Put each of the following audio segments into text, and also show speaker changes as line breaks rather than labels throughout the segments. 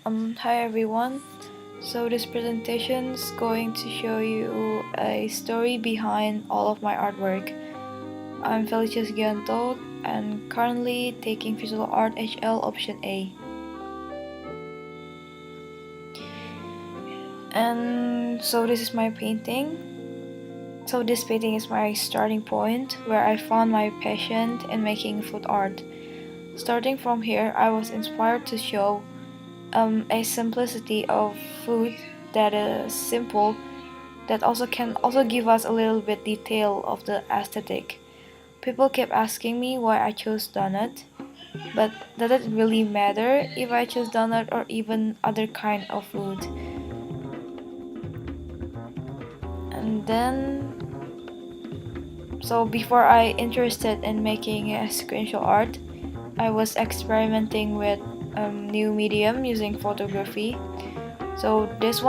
Hi everyone. So this presentation is going to show you a story behind all of my artwork. I'm Felicia Sugianto and currently taking Visual Art HL Option A. And so this is my painting. So this painting is my starting point where I found my passion in making food art. Starting from here, I was inspired to show a simplicity of food that is simple, that can also give us a little bit detail of the aesthetic. People kept asking me why I chose donut, but does it really matter if I choose donut or even other kind of food? And then, so before I interested in making a sequential art, I was experimenting with new medium using photography. So this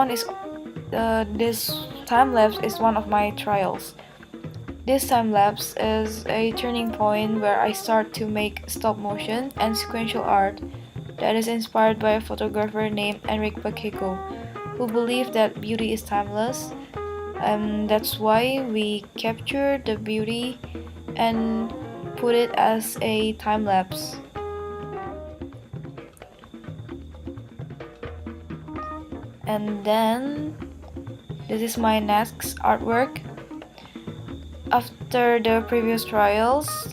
time lapse is one of my trials. This time lapse is a turning point where I start to make stop motion and sequential art that is inspired by a photographer named Enrique Pacheco, who believed that beauty is timeless. That's why we capture the beauty and put it as a time lapse. And then this is my next artwork. After the previous trials,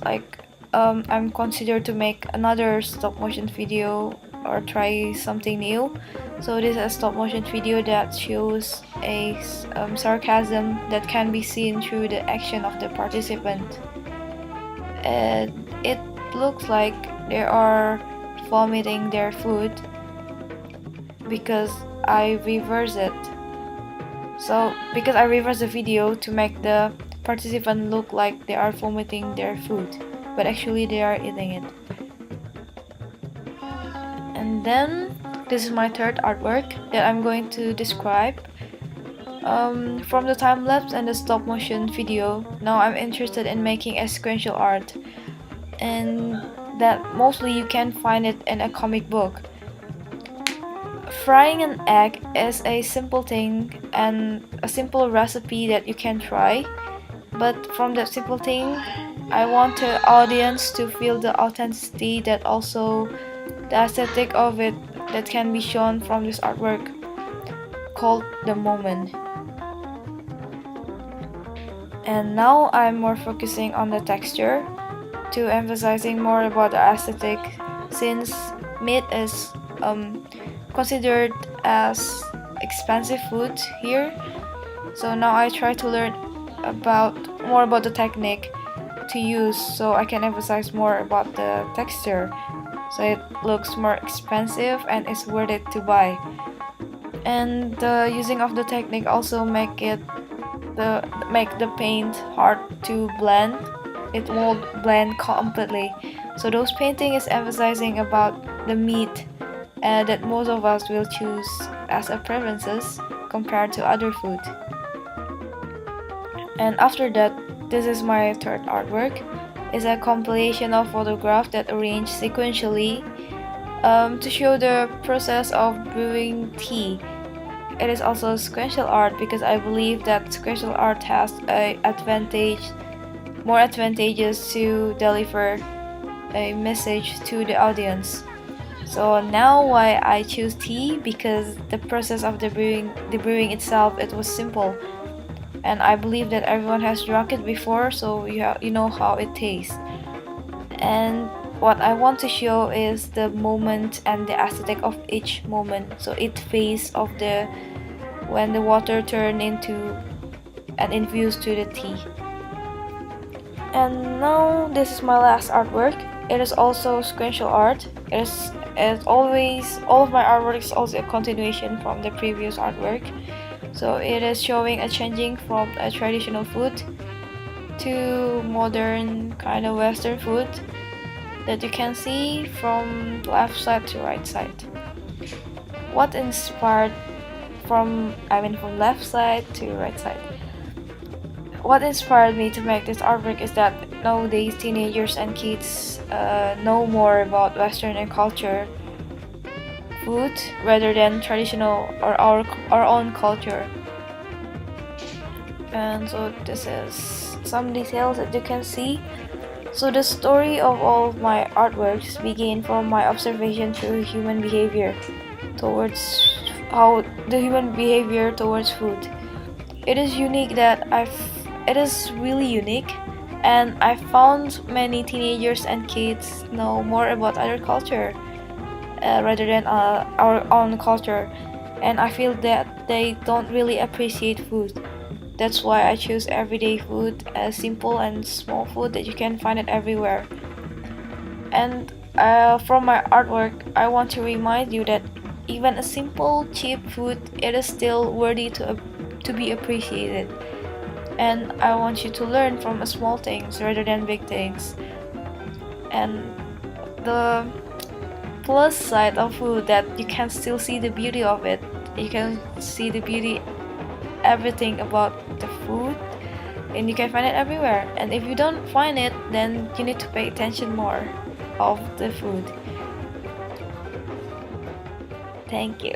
I'm considered to make another stop motion video or try something new. So this is a stop motion video that shows a sarcasm that can be seen through the action of the participant. It looks like they are vomiting their food because I reverse it. So because I reverse the video to make the participant look like they are vomiting their food, but actually they are eating it. And then this is my third artwork that I'm going to describe. From the time lapse and the stop motion video, now I'm interested in making a sequential art, and that mostly you can find it in a comic book. Frying an egg is a simple thing and a simple recipe that you can try, but from that simple thing, I want the audience to feel the authenticity that also the aesthetic of it that can be shown from this artwork called the moment. And now I'm more focusing on the texture to emphasizing more about the aesthetic, since meat is considered as expensive food here. So now I try to learn more about the technique to use, so I can emphasize more about the texture, so it looks more expensive and it's worth it to buy. And the using of the technique also make the paint hard to blend. It won't blend completely. So those painting is emphasizing about the meat that most of us will choose as a preferences compared to other food. And after that, this is my third artwork. It's a compilation of photographs that arranged sequentially to show the process of brewing tea. It is also sequential art because I believe that sequential art has more advantages to deliver a message to the audience. So now why I choose tea, because the process of the brewing itself, it was simple, and I believe that everyone has drunk it before, so you know how it tastes. And what I want to show is the moment and the aesthetic of each moment. So each phase of when the water turned into and infused to the tea. And now this is my last artwork. It is also sequential art. As always, all of my artwork is also a continuation from the previous artwork. So it is showing a changing from a traditional food to modern kind of Western food that you can see from left side to right side. What inspired from left side to right side. What inspired me to make this artwork is that nowadays teenagers and kids know more about Western and culture food rather than traditional or our own culture. And so this is some details that you can see. So the story of all of my artworks began from my observation through human behavior towards how the human behavior towards food. It is unique it is really unique, and I found many teenagers and kids know more about other culture rather than our own culture, and I feel that they don't really appreciate food. That's why I choose everyday food, simple and small food that you can find it everywhere. And from my artwork, I want to remind you that even a simple, cheap food, it is still worthy to be appreciated. And I want you to learn from small things rather than big things. And the plus side of food that you can still see the beauty of it. You can see the beauty, everything about the food, and you can find it everywhere. And if you don't find it, then you need to pay attention more of the food. Thank you.